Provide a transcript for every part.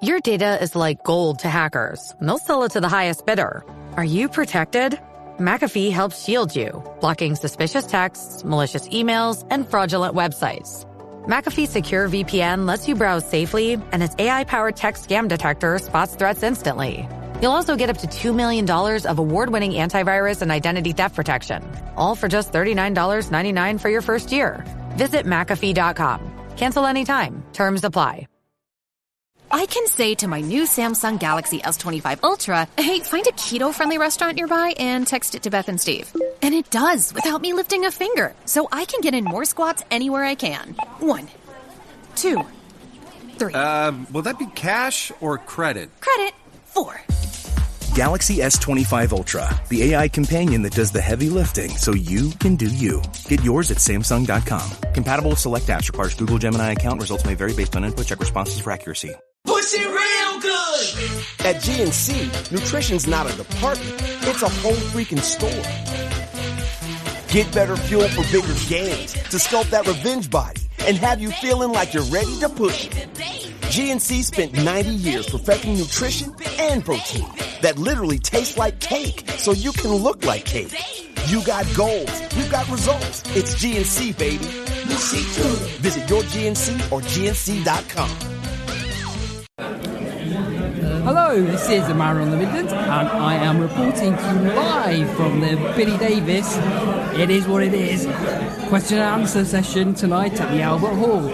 Your data is like gold to hackers, and they'll sell it to the highest bidder. Are you protected? McAfee helps shield you, blocking suspicious texts, malicious emails, and fraudulent websites. McAfee Secure VPN lets you browse safely, and its AI-powered text scam detector spots threats instantly. You'll also get up to $2 million of award-winning antivirus and identity theft protection, all for just $39.99 for your first year. Visit McAfee.com. Cancel anytime. Terms apply. I can say to my new Samsung Galaxy S25 Ultra, hey, find a keto-friendly restaurant nearby and text it to Beth and Steve. And it does, without me lifting a finger. So I can get in more squats anywhere I can. 1, 2, 3. Will that be cash or credit? Credit. 4. Galaxy S25 Ultra, the AI companion that does the heavy lifting so you can do you. Get yours at Samsung.com. Compatible with select apps. Requires Google Gemini account. Results may vary based on input. Check responses for accuracy. Push it real good! At GNC, nutrition's not a department. It's a whole freaking store. Get better fuel for bigger gains to sculpt that revenge body and have you feeling like you're ready to push it. GNC spent 90 years perfecting nutrition and protein that literally tastes like cake so you can look like cake. You got goals. We've got results. It's GNC, baby. Visit your GNC or GNC.com. Hello, this is Amara on the Midlands, and I am reporting to you live from the Billy Davies. It is what it is. Question and answer session tonight at the Albert Hall.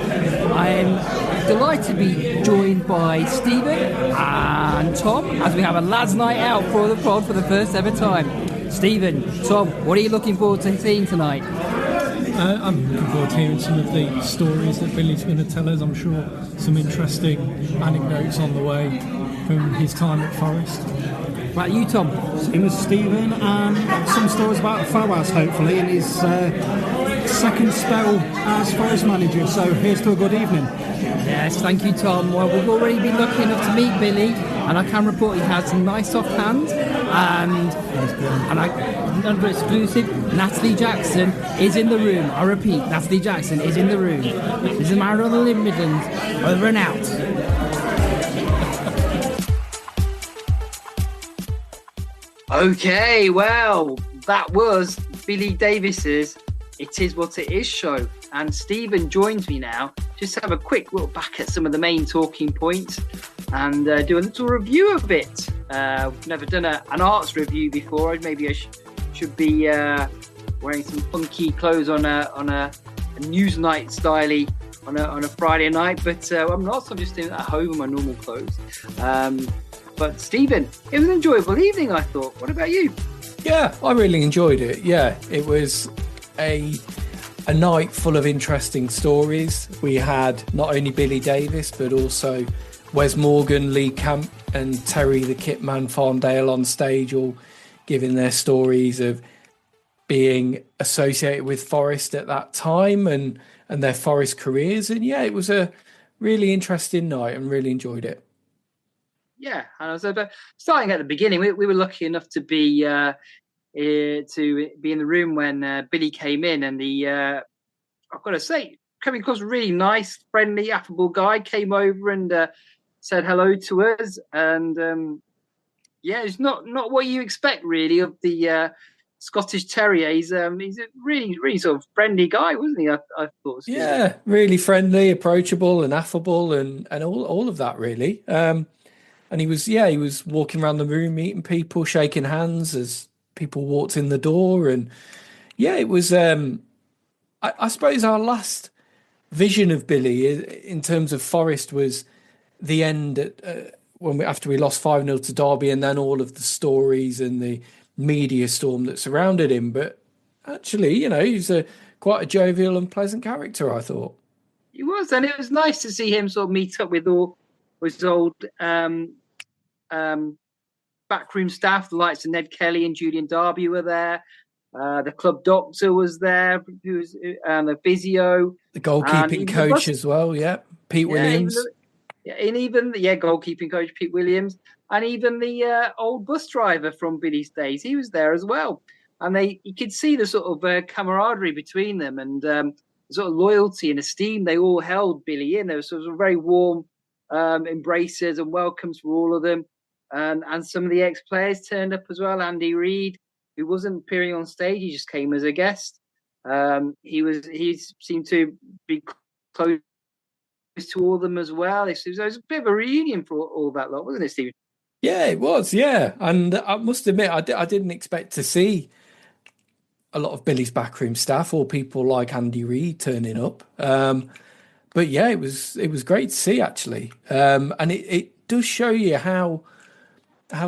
I am delighted to be joined by Stephen and Tom as we have a lads' night out for the pod for the first ever time. Stephen, Tom, what are you looking forward to seeing tonight? I'm looking forward to hearing some of the stories that Billy's going to tell us. I'm sure some interesting anecdotes on the way from his time at Forest. Right, you, Tom? Same as Stephen, and some stories about Fawaz, hopefully, in his second spell as Forest manager. So here's to a good evening. Yes, thank you, Tom. Well, we've already been lucky enough to meet Billy, and I can report he has some nice soft hands, and under exclusive, Natalie Jackson is in the room. I repeat, Natalie Jackson is in the room. This is Maradona in Midlands. Over and out. Okay, well, that was Billy Davies's It Is What It Is show. And Stephen joins me now just to have a quick look back at some of the main talking points and do a little review of it. We've never done an arts review before. Maybe I should be wearing some funky clothes on a news night styley on a Friday night, but I'm not. So I'm just doing it at home in my normal clothes. But Stephen, it was an enjoyable evening, I thought. What about you? Yeah, I really enjoyed it. Yeah, it was a night full of interesting stories. We had not only Billy Davies, but also Wes Morgan, Lee Camp and Terry the Kitman Farndale on stage, all giving their stories of being associated with Forest at that time and their Forest careers. And yeah, it was a really interesting night and really enjoyed it. Yeah, and I was starting at the beginning. We were lucky enough to be in the room when Billy came in, and I've got to say, coming across a really nice, friendly, affable guy, came over and said hello to us, and it's not what you expect really of the Scottish Terrier. He's a really sort of friendly guy, wasn't he? I thought. Yeah, really friendly, approachable, and affable, and all of that really. And he was walking around the room, meeting people, shaking hands as people walked in the door. And yeah, it was, I suppose our last vision of Billy in terms of Forest was the end after we lost 5-0 to Derby, and then all of the stories and the media storm that surrounded him. But actually, he's quite a jovial and pleasant character, I thought. He was, and it was nice to see him sort of meet up with all his old backroom staff. The likes of Ned Kelly and Julian Darby were there. The club doctor was there, who's the physio, the goalkeeping coach as well. Yeah, Pete Williams. Goalkeeping coach Pete Williams, and even the old bus driver from Billy's days. He was there as well, and you could see the sort of camaraderie between them and sort of loyalty and esteem they all held Billy in. There was sort of a very warm embraces and welcomes for all of them. And some of the ex-players turned up as well. Andy Reid, who wasn't appearing on stage, he just came as a guest. He seemed to be close to all of them as well. It was a bit of a reunion for all that lot, wasn't it, Stephen? Yeah, it was. Yeah, and I must admit, I didn't expect to see a lot of Billy's backroom staff or people like Andy Reid turning up. But yeah, it was great to see actually, and it does show you how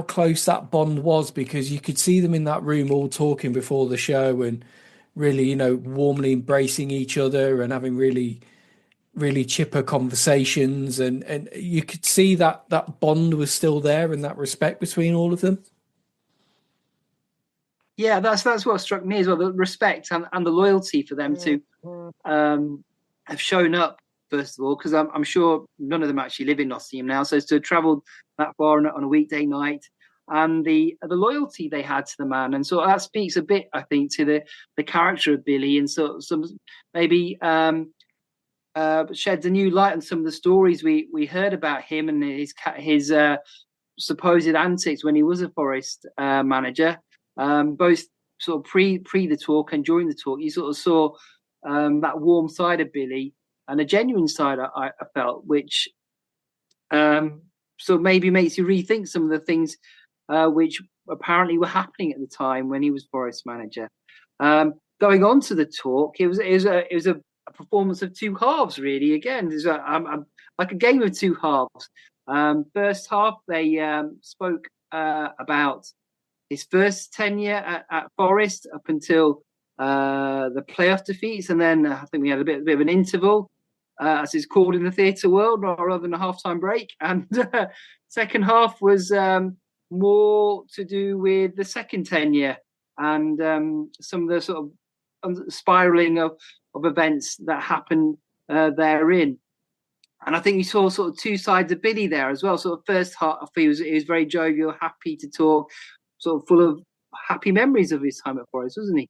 close that bond was, because you could see them in that room all talking before the show and really, warmly embracing each other and having really, really chipper conversations, and you could see that bond was still there and that respect between all of them. Yeah, that's what struck me as well, the respect and the loyalty for them to have shown up, first of all, because I'm sure none of them actually live in Nottingham now, so to have travelled that far on a weekday night, and the loyalty they had to the man, and so that speaks a bit, I think, to the character of Billy, and so some maybe sheds a new light on some of the stories we heard about him and his supposed antics when he was a Forest manager. Both sort of pre the talk and during the talk, you sort of saw that warm side of Billy and a genuine side I felt, which so maybe makes you rethink some of the things which apparently were happening at the time when he was Forest manager. Going on to the talk, it was a performance of two halves, really. Again, there's like a game of two halves. First half, they spoke about his first tenure at Forest up until the playoff defeats, and then I think we had a bit of an interval, as it's called in the theatre world, rather than a halftime break. And second half was more to do with the second tenure and some of the sort of spiraling of events that happened therein. And I think you saw sort of two sides of Billy there as well. Sort of first half, he was very jovial, happy to talk, sort of full of happy memories of his time at Forest, wasn't he?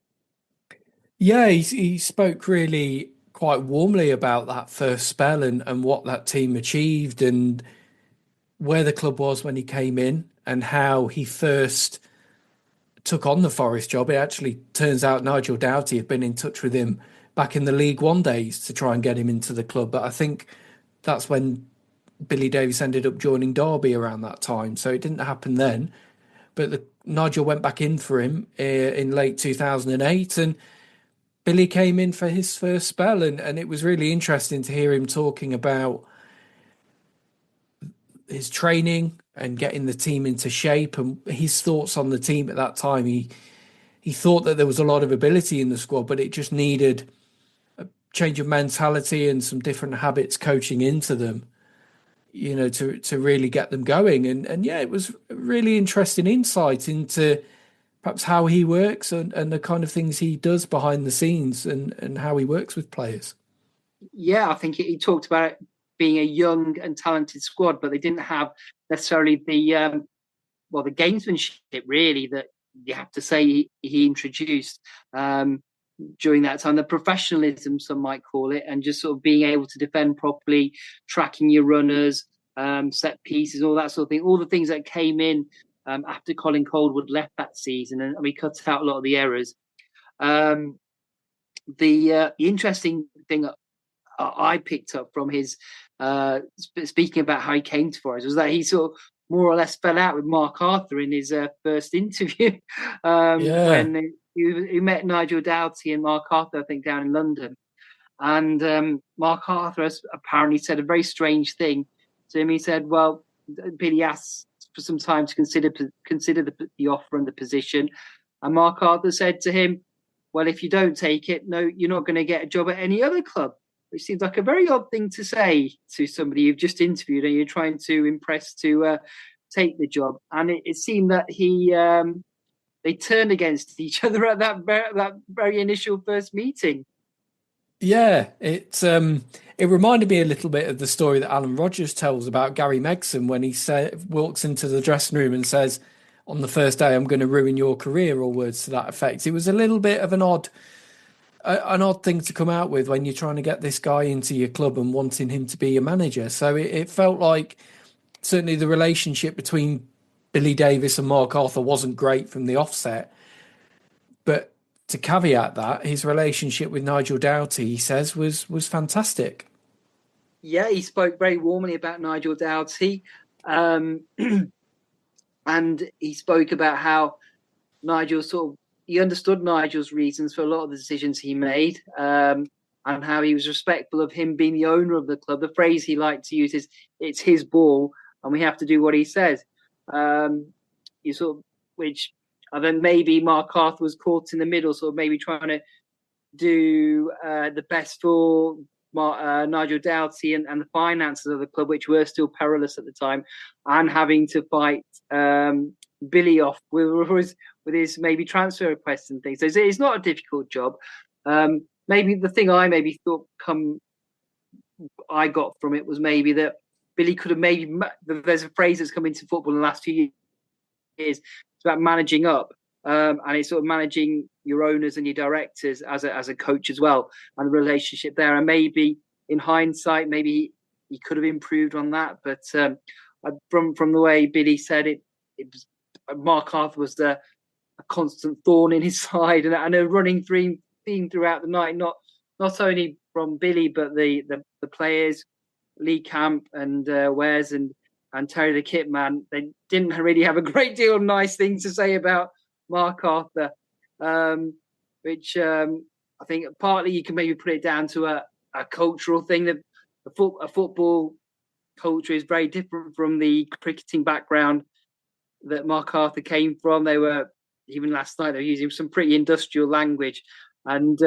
Yeah, he spoke really quite warmly about that first spell and what that team achieved and where the club was when he came in and how he first took on the Forest job. It actually turns out Nigel Doughty had been in touch with him back in the League One days to try and get him into the club. But I think that's when Billy Davies ended up joining Derby around that time. So it didn't happen then. But Nigel went back in for him in late 2008, and Billy came in for his first spell. And it was really interesting to hear him talking about his training and getting the team into shape and his thoughts on the team at that time. He thought that there was a lot of ability in the squad, but it just needed a change of mentality and some different habits coaching into them, to really get them going. And yeah, it was a really interesting insight into perhaps how he works and the kind of things he does behind the scenes and how he works with players. Yeah, I think he talked about it being a young and talented squad, but they didn't have necessarily the gamesmanship really that you have to say he introduced during that time, the professionalism, some might call it, and just sort of being able to defend properly, tracking your runners, set pieces, all that sort of thing, all the things that came in after Colin Coldwood left that season, and we cut out a lot of the errors. The interesting thing I picked up from his speaking about how he came to Forest was that he sort of more or less fell out with Mark Arthur in his first interview when he met Nigel Doughty and Mark Arthur, I think, down in London. And Mark Arthur has apparently said a very strange thing to him. He said, well, Billy asked for some time to consider the offer and the position. And Mark Arthur said to him, well, if you don't take it, no, you're not going to get a job at any other club. Which seems like a very odd thing to say to somebody you've just interviewed and you're trying to impress to take the job. And it seemed that they turned against each other at that very initial first meeting. Yeah, it reminded me a little bit of the story that Alan Rodgers tells about Gary Megson when he walks into the dressing room and says, on the first day, I'm going to ruin your career, or words to that effect. It was a little bit of an odd an odd thing to come out with when you're trying to get this guy into your club and wanting him to be your manager. So it felt like certainly the relationship between Billy Davies and Mark Arthur wasn't great from the offset. But to caveat that, his relationship with Nigel Doughty, he says, was fantastic. Yeah, he spoke very warmly about Nigel Doughty. And he spoke about how Nigel he understood Nigel's reasons for a lot of the decisions he made, and how he was respectful of him being the owner of the club. The phrase he liked to use is, "It's his ball, and we have to do what he says." Which I think maybe Mark Arthur was caught in the middle, sort of maybe trying to do the best for Nigel Doughty and the finances of the club, which were still perilous at the time, and having to fight Billy off with his maybe transfer requests and things. So it's not a difficult job. Maybe the thing I maybe thought I got from it was maybe that Billy could have there's a phrase that's come into football in the last 2 years. It's about managing up, and it's sort of managing your owners and your directors as a coach as well, and the relationship there. And maybe in hindsight, maybe he could have improved on that. But from the way Billy said it was, Mark Arthur was a constant thorn in his side, and a running theme throughout the night. Not only from Billy, but the players, Lee Camp and Wes and Terry the Kitman. They didn't really have a great deal of nice things to say about Mark Arthur, which I think partly you can maybe put it down to a cultural thing. That a football culture is very different from the cricketing background that Mark Arthur came from. They were, even last night, they were using some pretty industrial language, and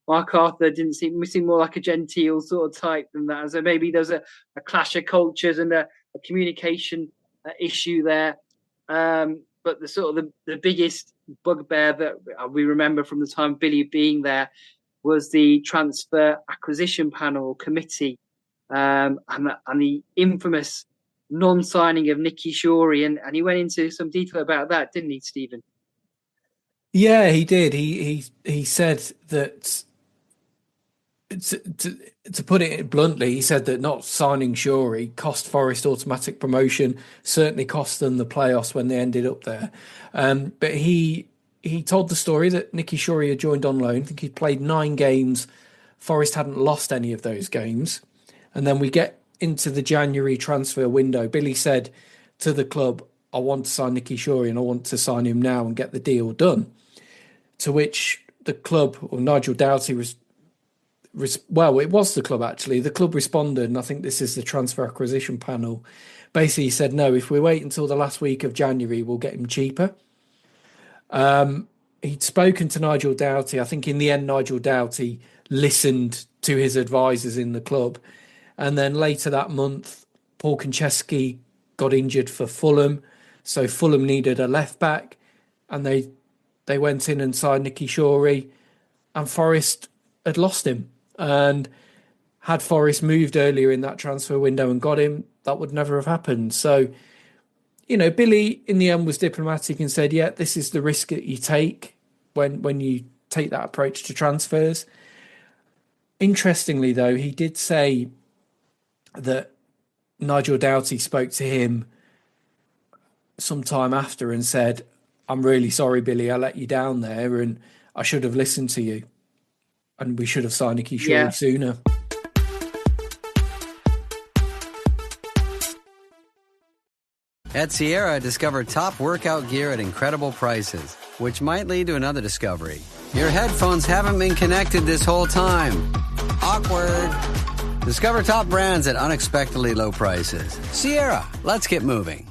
Mark Arthur seemed more like a genteel sort of type than that. So maybe there's a clash of cultures and a communication issue there. But the biggest bugbear that we remember from the time Billy being there was the transfer acquisition panel committee, and the infamous non-signing of Nicky Shorey, and he went into some detail about that, didn't he, Stephen? Yeah, he did. He said that, to put it bluntly, he said that not signing Shorey cost Forest automatic promotion, certainly cost them the playoffs when they ended up there. But he told the story that Nicky Shorey had joined on loan. I think he'd played 9 games. Forest hadn't lost any of those games. And then we get into the January transfer window. Billy said to the club, "I want to sign Nicky Shorey and I want to sign him now and get the deal done." To which the club, or Nigel Doughty, it was the club actually. The club responded, and I think this is the transfer acquisition panel. Basically said, no, if we wait until the last week of January, we'll get him cheaper. He'd spoken to Nigel Doughty. I think in the end, Nigel Doughty listened to his advisors in the club. And then later that month, Paul Konchesky got injured for Fulham. So Fulham needed a left back, and they went in and signed Nicky Shorey, and Forest had lost him. And had Forest moved earlier in that transfer window and got him, that would never have happened. So, Billy in the end was diplomatic and said, yeah, this is the risk that you take when you take that approach to transfers. Interestingly, though, he did say that Nigel Doughty spoke to him sometime after and said, "I'm really sorry, Billy, I let you down there and I should have listened to you. And we should have signed Nicky Shorey sooner." At Sierra, discover top workout gear at incredible prices, which might lead to another discovery. Your headphones haven't been connected this whole time. Awkward. Discover top brands at unexpectedly low prices. Sierra, let's get moving.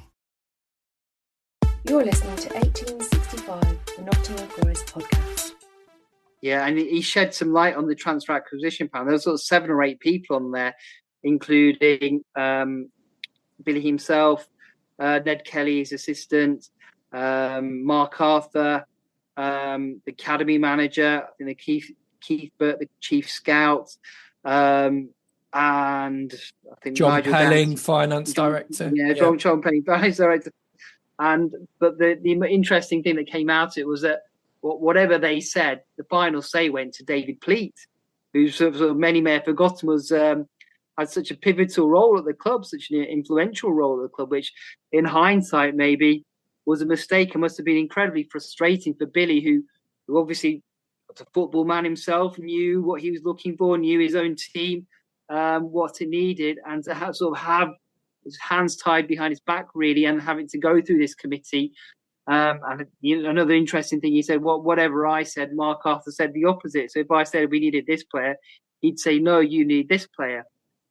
You're listening to 1865, the Nottingham Forest podcast. Yeah, and he shed some light on the transfer acquisition panel. There was sort of 7 or 8 people on there, including Billy himself, Ned Kelly, his assistant, Mark Arthur, the academy manager, Keith Burt, the chief scout, and I think John Nigel Pelling, Downs, finance director. John Pelling, finance director. But the interesting thing that came out of it was that whatever they said, the final say went to David Pleat, who sort of many may have forgotten was had such a pivotal role at the club, such an influential role at the club, which in hindsight maybe was a mistake and must have been incredibly frustrating for Billy, who obviously was a football man himself, knew what he was looking for, knew his own team, what it needed, and to have his hands tied behind his back really, and having to go through this committee. And another interesting thing, he said, whatever I said, Mark Arthur said the opposite. So if I said we needed this player, he'd say, no, you need this player.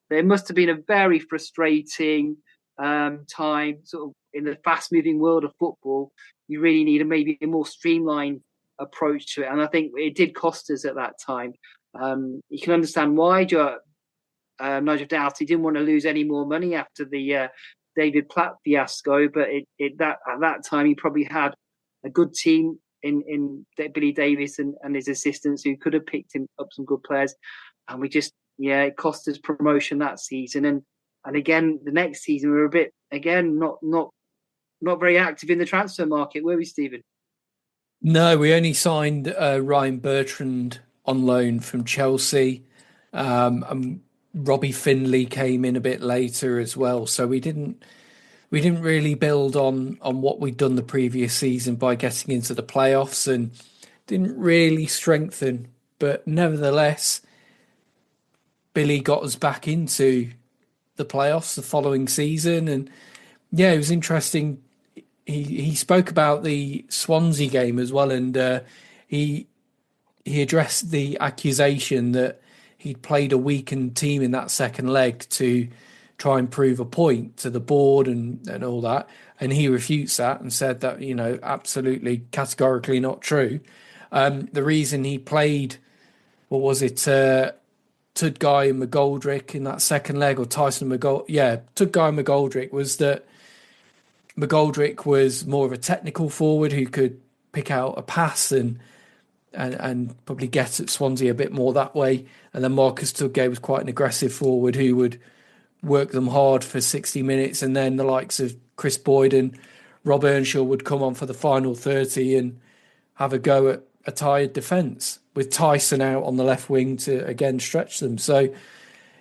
But it must have been a very frustrating time, sort of in the fast-moving world of football. You really need maybe a more streamlined approach to it. And I think it did cost us at that time. You can understand why Nigel Doughty didn't want to lose any more money after the David Platt fiasco, but at that time he probably had a good team in Billy Davies and his assistants who could have picked him up some good players, and it cost us promotion that season, and again the next season we were a bit not very active in the transfer market, were we, Stephen? No, we only signed Ryan Bertrand on loan from Chelsea. And Robbie Findlay came in a bit later as well, so we didn't really build on what we'd done the previous season by getting into the playoffs, and didn't really strengthen. But nevertheless, Billy got us back into the playoffs the following season, and yeah, it was interesting. He spoke about the Swansea game as well, and he addressed the accusation that he'd played a weakened team in that second leg to try and prove a point to the board and all that. And he refutes that and said that, absolutely categorically not true. The reason he played, Tudgay and McGoldrick in that second leg, or Tyson McGoldrick? Yeah, Tudgay and McGoldrick, was that McGoldrick was more of a technical forward who could pick out a pass and probably get at Swansea a bit more that way. And then Marcus Tudgay was quite an aggressive forward who would work them hard for 60 minutes. And then the likes of Chris Boyd and Rob Earnshaw would come on for the final 30 and have a go at a tired defence, with Tyson out on the left wing to, again, stretch them. So,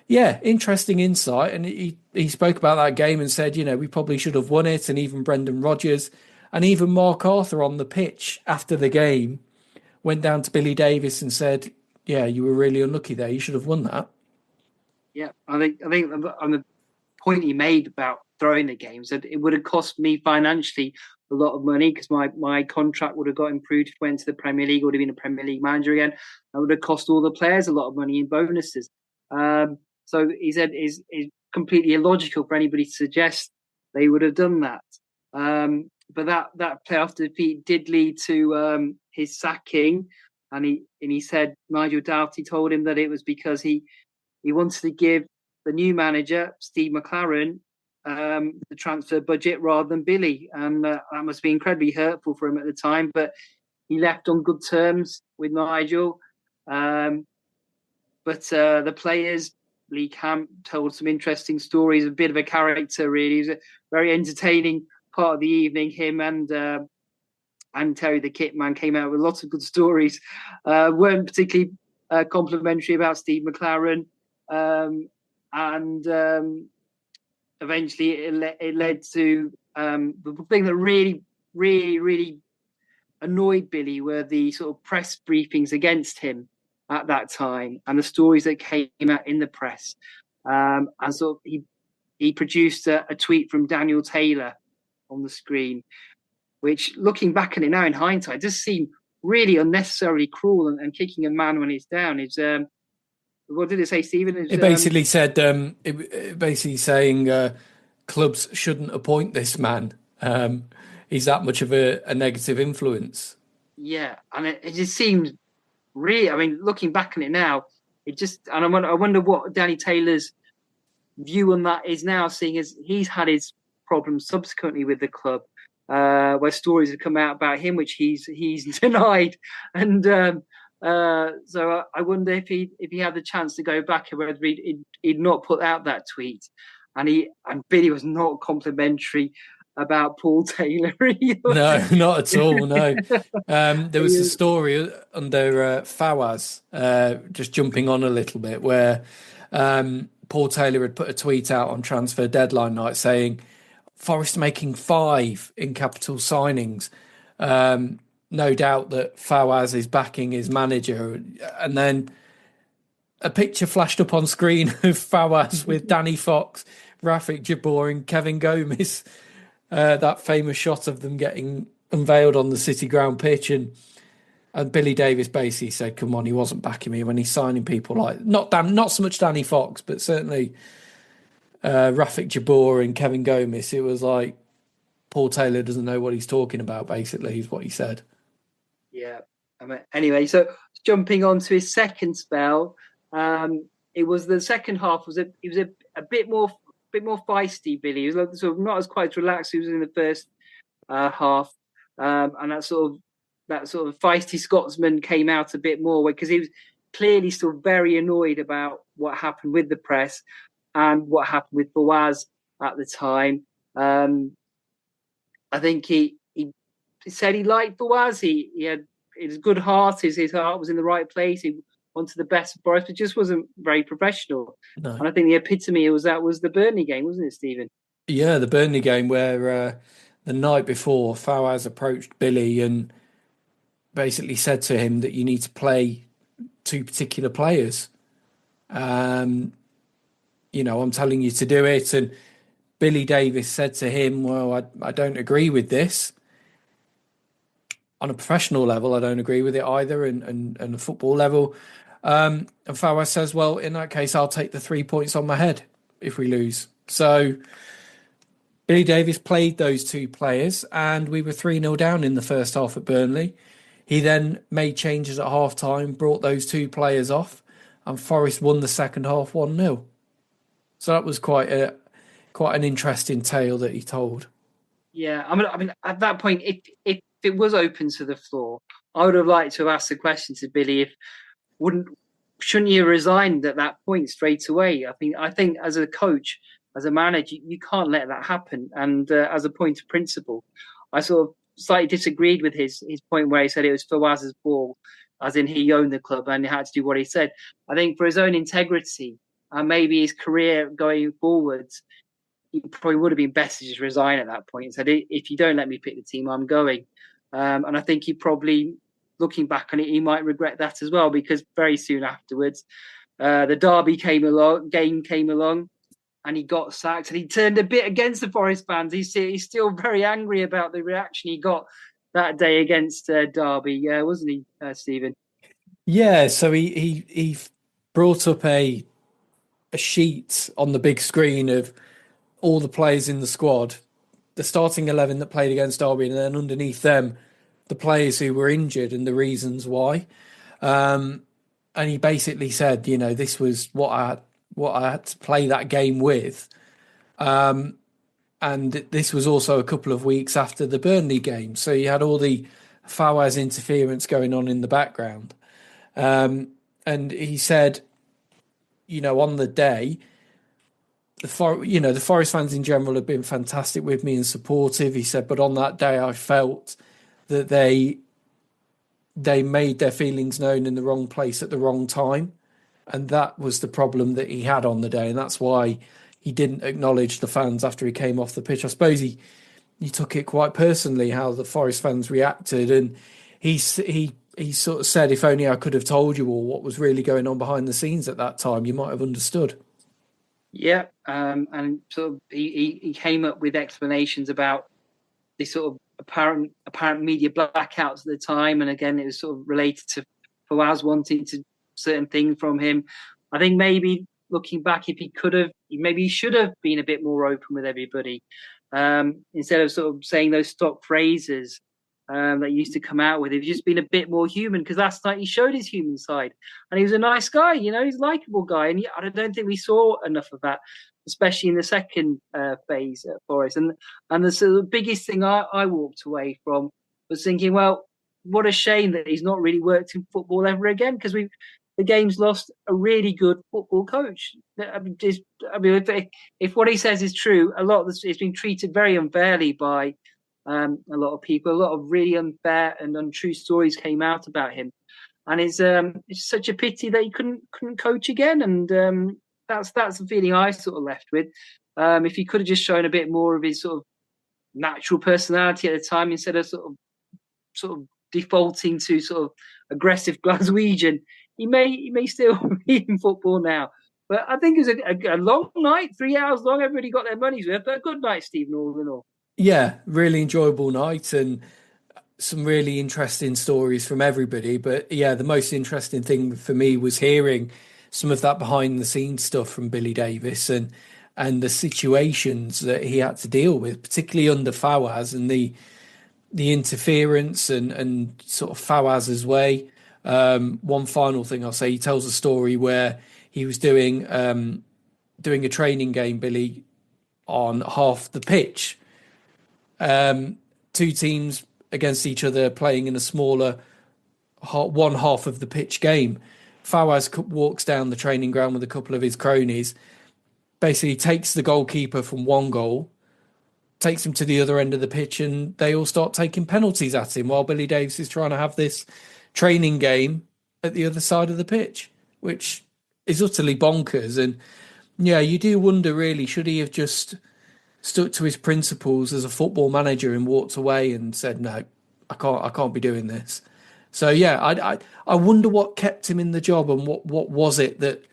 yeah, interesting insight. And he spoke about that game and said, we probably should have won it. And even Brendan Rodgers and even Mark Arthur on the pitch after the game went down to Billy Davies and said, yeah, you were really unlucky there. You should have won that. Yeah, I think on the point he made about throwing the games, that it would have cost me financially a lot of money, because my contract would have got improved if I went to the Premier League, would have been a Premier League manager again. That would have cost all the players a lot of money in bonuses. So he said it's completely illogical for anybody to suggest they would have done that. But that playoff defeat did lead to his sacking, and he said Nigel Doughty told him that it was because he wanted to give the new manager, Steve McLaren, the transfer budget rather than Billy, and that must be incredibly hurtful for him at the time. But he left on good terms with Nigel. But the players, Lee Camp told some interesting stories, a bit of a character really. He was a very entertaining part of the evening. Him and Terry the Kitman came out with lots of good stories. Weren't particularly complimentary about Steve McLaren, and eventually it led to the thing that really, really, really annoyed Billy were the sort of press briefings against him at that time, and the stories that came out in the press. And so he produced a tweet from Daniel Taylor on the screen, which, looking back at it now in hindsight, does seem really unnecessarily cruel and kicking a man when he's down. It's what did it say, Stephen? It basically said, it basically saying clubs shouldn't appoint this man. He's that much of a negative influence. Yeah, and it just seems really, I mean, looking back on it now, I wonder what Danny Taylor's view on that is now, seeing as he's had his problems subsequently with the club, where stories have come out about him which he's denied, and so I wonder if he had the chance to go back, whether he'd not put out that tweet. And Billy was not complimentary about Paul Taylor. No, not at all. No, there was a story under Fawaz, just jumping on a little bit, where Paul Taylor had put a tweet out on transfer deadline night saying Forest making 5 in capital signings. No doubt that Fawaz is backing his manager, and then a picture flashed up on screen of Fawaz with Danny Fox, Rafik Jabor, and Kevin Gomez. That famous shot of them getting unveiled on the City Ground pitch, and Billy Davies basically said, "Come on, he wasn't backing me when he's signing people like not so much Danny Fox, but certainly Rafik Jabor and Kevin Gomez." It was like Paul Taylor doesn't know what he's talking about. Basically, is what he said. Yeah. Anyway, so jumping on to his second spell, it was the second half was a bit more feisty. Billy, he was sort of not as quite relaxed as he was in the first half, and that sort of feisty Scotsman came out a bit more because he was clearly still very annoyed about what happened with the press and what happened with Fawaz at the time. I think he said he liked Fawaz. He had his good heart. His heart was in the right place. He wanted the best for us, but just wasn't very professional. No. And I think the epitome was the Burnley game, wasn't it, Stephen? Yeah, the Burnley game where the night before Fawaz approached Billy and basically said to him that you need to play 2 particular players. I'm telling you to do it. And Billy Davies said to him, well, I don't agree with this. On a professional level, I don't agree with it either, and a football level. And Fawaz says, well, in that case, I'll take the 3 points on my head if we lose. So Billy Davies played those 2 players, and we were 3-0 down in the first half at Burnley. He then made changes at half-time, brought those 2 players off, and Forest won the second half 1-0. So that was quite an interesting tale that he told. Yeah, I mean, at that point, if it was open to the floor, I would have liked to have asked the question to Billy shouldn't you have resigned at that point straight away? I think as a coach, as a manager, you can't let that happen. And as a point of principle, I sort of slightly disagreed with his point where he said it was Fawaz's ball, as in he owned the club and he had to do what he said. I think for his own integrity and maybe his career going forwards, he probably would have been best to just resign at that point and said, if you don't let me pick the team, I'm going. And I think he probably, looking back on it, he might regret that as well, because very soon afterwards, the Derby game came along, and he got sacked, and he turned a bit against the Forest fans. He's still very angry about the reaction he got that day against Derby, wasn't he, Stephen? Yeah, so he brought up a sheet on the big screen of all the players in the squad, the starting 11 that played against Derby, and then underneath them, the players who were injured and the reasons why. And he basically said, this was what I had to play that game with. And this was also a couple of weeks after the Burnley game. So you had all the Fawaz interference going on in the background. And he said, on the day, the Forest fans in general have been fantastic with me and supportive. He said, but on that day, I felt that they made their feelings known in the wrong place at the wrong time. And that was the problem that he had on the day. And that's why he didn't acknowledge the fans after he came off the pitch. I suppose he took it quite personally, how the Forest fans reacted. And he sort of said, if only I could have told you all what was really going on behind the scenes at that time, you might have understood. Yeah, and sort of he came up with explanations about the sort of apparent media blackouts at the time, and again, it was sort of related to Fawaz wanting certain things from him. I think maybe looking back, if he could have, maybe he should have been a bit more open with everybody, instead of sort of saying those stock phrases that he used to come out with. He's just been a bit more human, because last night he showed his human side, and he was a nice guy. He's a likable guy, and I don't think we saw enough of that, especially in the second phase at Forest. And the biggest thing I walked away from was thinking, well, what a shame that he's not really worked in football ever again, because the game's lost a really good football coach. If what he says is true, a lot of this it's been treated very unfairly by a lot of people. A lot of really unfair and untrue stories came out about him, and it's such a pity that he couldn't coach again. And that's the feeling I sort of left with. If he could have just shown a bit more of his sort of natural personality at the time, instead of sort of defaulting to sort of aggressive Glaswegian, he may still be in football now. But I think it was a long night, 3 hours long. Everybody got their money's worth. But a good night, Stephen, all in all. Yeah, really enjoyable night and some really interesting stories from everybody. But yeah, the most interesting thing for me was hearing some of that behind the scenes stuff from Billy Davies and the situations that he had to deal with, particularly under Fawaz, and the interference and sort of Fawaz's way. One final thing I'll say, he tells a story where he was doing a training game, Billy, on half the pitch. Two teams against each other playing in a smaller one half of the pitch game. Fawaz walks down the training ground with a couple of his cronies, basically takes the goalkeeper from one goal, takes him to the other end of the pitch, and they all start taking penalties at him while Billy Davies is trying to have this training game at the other side of the pitch, which is utterly bonkers. And yeah, you do wonder, really, should he have just stuck to his principles as a football manager and walked away and said, no, I can't be doing this. So yeah, I wonder what kept him in the job, and what was it that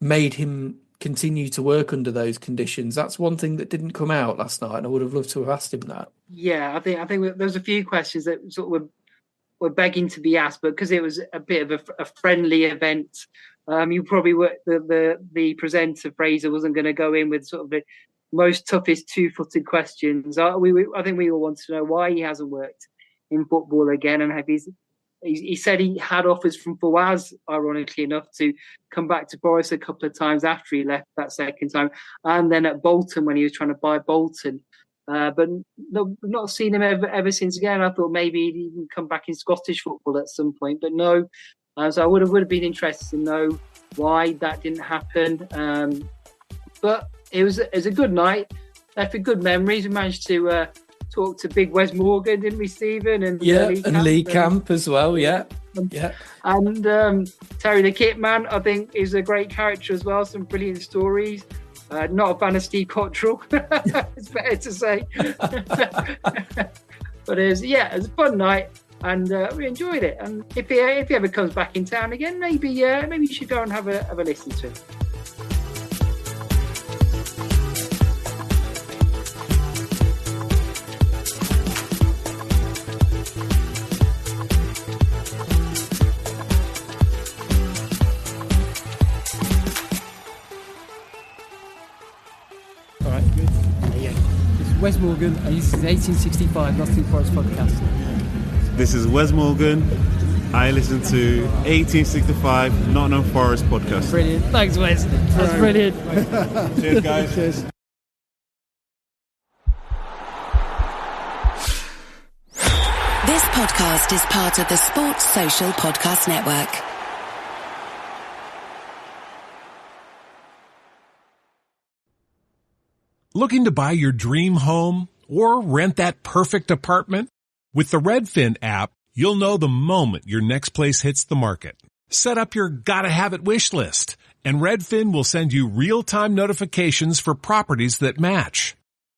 made him continue to work under those conditions. That's one thing that didn't come out last night, and I would have loved to have asked him that. Yeah, I think there's a few questions that sort of were begging to be asked, but because it was a bit of a friendly event, you probably were the presenter Fraser wasn't going to go in with sort of the most toughest two-footed questions. I think we all want to know why he hasn't worked in football again, and he said he had offers from Fawaz, ironically enough, to come back to Forest a couple of times after he left that second time, and then at Bolton when he was trying to buy Bolton. But no, we've not seen him ever since again. I thought maybe he'd even come back in Scottish football at some point, but no. So I would have been interested to know why that didn't happen. But it was a good night. Left with good memories. We managed to talk to Big Wes Morgan, didn't we, Stephen? And Lee Camp as well. Yeah. And Terry the Kitman, I think, is a great character as well. Some brilliant stories. Not a fan of Steve Cottrell, it's better to say. But it was a fun night, and we enjoyed it. And if he ever comes back in town again, maybe you should go and have a listen to him. Wes Morgan, and this is 1865 Nottingham Forest podcast. This is Wes Morgan. I listen to 1865 Nottingham Forest podcast. Brilliant. Thanks, Wes. That's brilliant. Cheers, guys. Cheers. This podcast is part of the Sports Social Podcast Network. Looking to buy your dream home or rent that perfect apartment? With the Redfin app, you'll know the moment your next place hits the market. Set up your gotta have it wish list, and Redfin will send you real-time notifications for properties that match.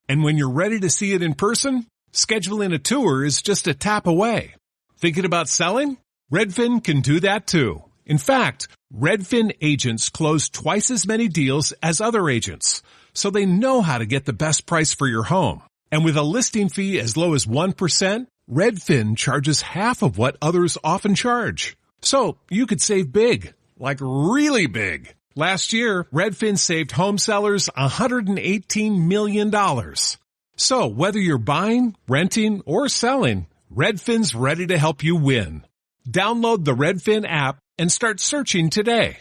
And when you're ready to see it in person, scheduling a tour is just a tap away. Thinking about selling? Redfin can do that too. In fact, Redfin agents close twice as many deals as other agents, so they know how to get the best price for your home. And with a listing fee as low as 1%, Redfin charges half of what others often charge. So you could save big, like really big. Last year, Redfin saved home sellers $118 million. So whether you're buying, renting, or selling, Redfin's ready to help you win. Download the Redfin app and start searching today.